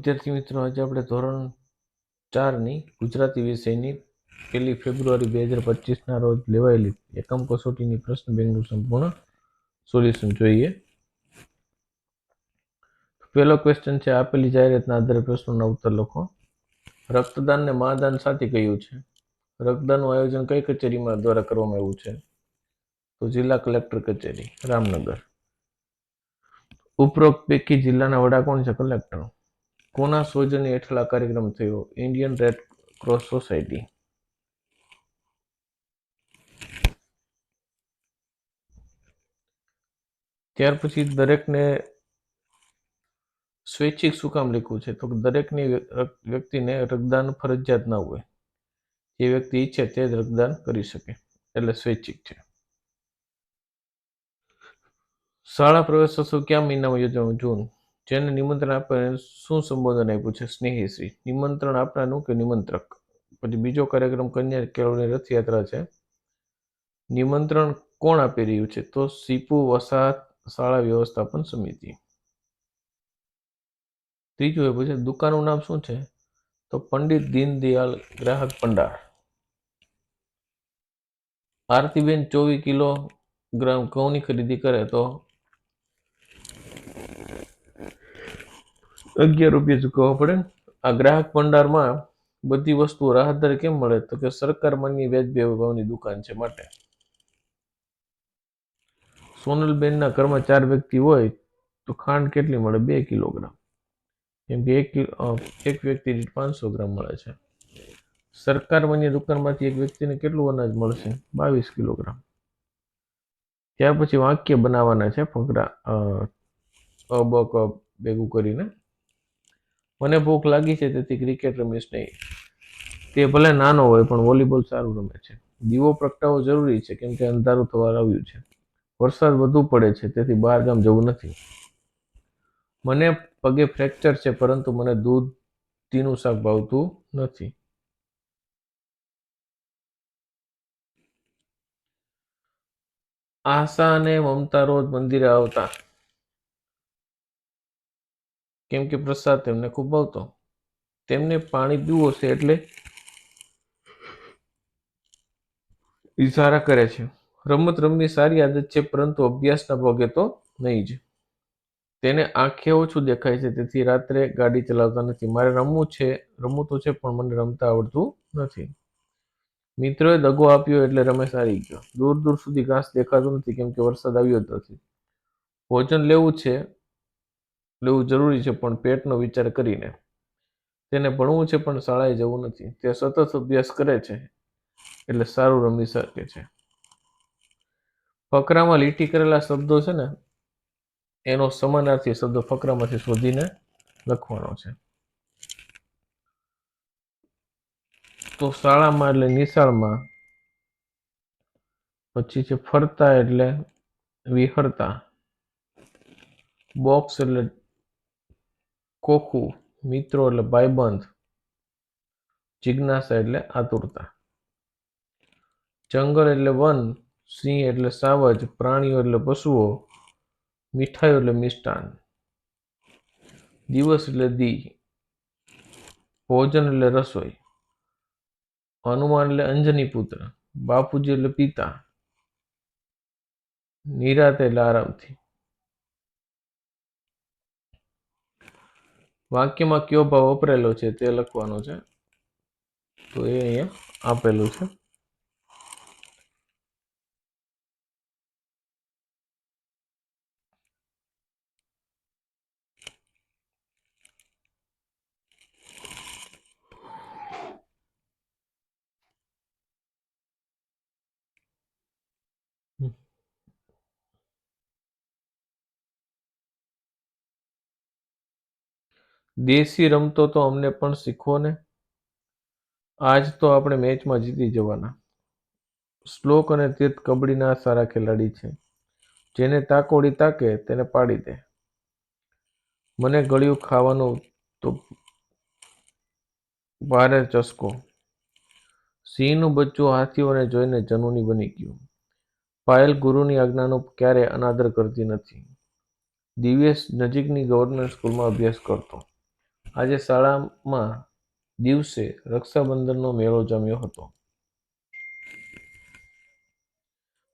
વિદ્યાર્થી મિત્રો, આજે આપણે ધોરણ 4ની ગુજરાતી વિષયની 1 ફેબ્રુઆરી 2025ના રોજ લેવાયેલી એકમ કસોટીની પ્રશ્ન બેંકનું સંપૂર્ણ સોલ્યુશન જોઈએ. પહેલો ક્વેશ્ચન છે, આપેલી જાહેરાતના આધારે પ્રશ્નોના ઉત્તર લખો. રક્તદાનને મહાદાન સાથે કહ્યું છે. રક્તદાનનું આયોજન કઈ કચેરીમાં દ્વારા કરવામાં આવ્યું છે? તો જિલ્લા કલેક્ટર કચેરી, રામનગર. ઉપરોક્ત પૈકી જિલ્લાના વડા કોણ છે? કલેક્ટર. કોના સૌજન્ય હેઠળ આ કાર્યક્રમ થયો? Indian red cross society. ત્યાર પછી દરેકને સ્વૈચ્છિક શું કામ લખ્યું છે? તો દરેકની વ્યક્તિને રક્તદાન ફરજિયાત ન હોય. જે વ્યક્તિ ઈચ્છે તે જ રક્તદાન કરી શકે, એટલે સ્વૈચ્છિક છે. શાળા પ્રવેશોત્સવ કયા મહિનામાં યોજવાનું? જૂન. જેને નિમંત્રણ આપ્યું શું સંબોધન આપ્યું છે? સ્નેહીશ્રી. નિમંત્રણ આપનારનું કે નિમંત્રક? પછી બીજો કાર્યક્રમ કન્યા કેળવણી રથયાત્રા છે. નિમંત્રણ કોણ આપી રહ્યું છે? તો સીપુ વસાહત શાળા વ્યવસ્થાપન સમિતિ. ત્રીજું એ પૂછે દુકાનનું નામ શું છે? તો પંડિત દીનદયાળ ગ્રાહક ભંડાર. આરતીબેન 24 કિલોગ્રામ ઘઉંની ખરીદી કરે તો 11 રૂપિયા ચૂકવવા પડે. આ ગ્રાહક ભંડારમાં બધી વસ્તુઓ રાહત દરે કેમ મળે? તો કે સરકાર માન્ય વ્યાજબી ભાવની દુકાન છે માટે. સોનલબેનના ઘરમાં 4 વ્યક્તિ હોય તો ખાંડ કેટલી મળે? 2 કિલોગ્રામ. કેમ કે એક વ્યક્તિ દીઠ 500 ગ્રામ મળે છે. સરકાર માન્ય દુકાનમાંથી એક વ્યક્તિને કેટલું અનાજ મળશે? 22 કિલોગ્રામ. ત્યાર પછી વાક્ય બનાવવાના છે ફકરા અબક ભેગું કરીને. મને ભૂખ લાગી છે તેથી ક્રિકેટ રમીશ નહીં. તે ભલે નાનો હોય પણ વોલીબોલ સારું રમે છે. દીવો પ્રગટાવવો જરૂરી છે કેમ કે અંધારું થવા આવ્યું છે. વરસાદ વધુ પડે છે તેથી બહાર ગામ જવું નથી. મને પગે ફ્રેક્ચર છે પરંતુ મને દૂધીનું શાક ભાવતું નથી. આશા અને મમતા રોજ મંદિરે આવતા કેમ કે પ્રસાદ તેમને ખૂબ ભાવતો. તેમને પાણી પીવું છે એટલે ઇશારા કરે છે. રમત રમવી સારી આદત છે પરંતુ અભ્યાસના પગે તો નહીં જ. તેને આંખે ઓછું દેખાય છે તેથી રાત્રે ગાડી ચલાવતા નથી. મારે રમવું તો છે પણ મને રમતા આવડતું નથી. મિત્રોએ દગો આપ્યો એટલે રમેશ હારી ગયો. દૂર દૂર સુધી ઘાસ દેખાતું નથી કેમ કે વરસાદ આવ્યો જ નથી. ભોજન લેવું જરૂરી છે પણ પેટનો વિચાર કરીને. તેને ભણવું છે પણ શાળાએ જવું નથી. તે સતત અભ્યાસ કરે છે એટલે સારું રમી શકે છે. ફકરામાં લીટી કરેલા શબ્દો છે ને એનો સમાનાર્થી શબ્દ ફકરામાંથી શોધીને લખવાનો છે. તો શાળામાં એટલે નિશાળમાં. પછી છે ફરતા એટલે વિહરતા. બોક્સ એટલે ખોખું. મિત્રો એટલે ભાઈબંધ. જિજ્ઞાસા એટલે આતુરતા. જંગલ એટલે વન. સિંહ એટલે સાવજ. પ્રાણીઓ એટલે પશુઓ. મીઠાઈઓ એટલે મિષ્ટાન. દિવસ એટલે દી. ભોજન એટલે રસોઈ. હનુમાન એટલે અંજની પુત્ર. બાપુજી એટલે પિતા. નિરાતે એટલે આરામથી. વાક્યમાં કયો ભાવ વપરાયેલો છે તે લખવાનો છે. તો એ અહીંયા આપેલું છે. દેશી રમતો તો અમને પણ શીખવો ને. આજ તો આપણે મેચમાં જીતી જવાના. શ્લોક અને તીર્થ કબડ્ડીના સારા ખેલાડી છે. જેને તાકોડી તાકે તેને પાડી દે. મને ગળ્યું ખાવાનું તો ભારે ચસ્કો. સિંહનું બચ્ચું હાથીઓને જોઈને જનુની બની ગયું. પાયલ ગુરુની આજ્ઞાનો ક્યારે અનાદર કરતી નથી. દિવ્યેશ નજીકની ગવર્મેન્ટ સ્કૂલમાં અભ્યાસ કરતો. આજે શાળામાં દિવસે રક્ષાબંધનનો મેળો જમ્યો હતો.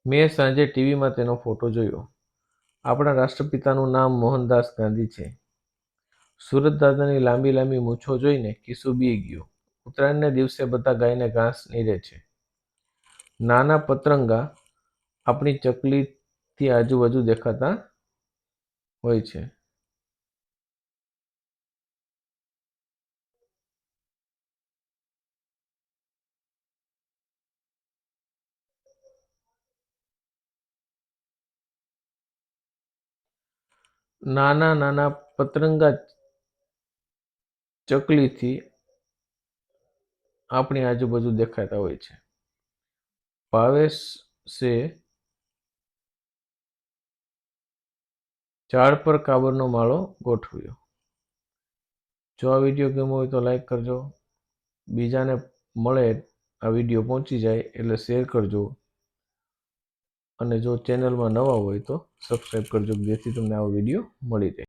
મેં સાંજે ટીવીમાં તેનો ફોટો જોયો. આપણા રાષ્ટ્રપિતાનું નામ મોહનદાસ ગાંધી છે. સુરત દાદાની લાંબી લાંબી મૂછો જોઈને કિસ્સુ બી ગયો. ઉત્તરાયણના દિવસે બધા ગાયને ઘાસ નીરે છે. નાના પતંગા આપણી ચકલીથી આજુબાજુ દેખાતા હોય છે. નાના નાના પતંગા ચકલીથી આપણી આજુબાજુ દેખાતા હોય છે. ભાવેશે ઝાડ પર કાબરનો માળો ગોઠવ્યો. જો આ વિડીયો ગમ્યો હોય તો લાઈક કરજો. બીજાને મળે આ વિડીયો પહોંચી જાય એટલે શેર કરજો. અને જો ચેનલમાં નવા હોય તો સબસ્ક્રાઈબ કરજો, જેથી તમને આવો વિડીયો મળી રહે.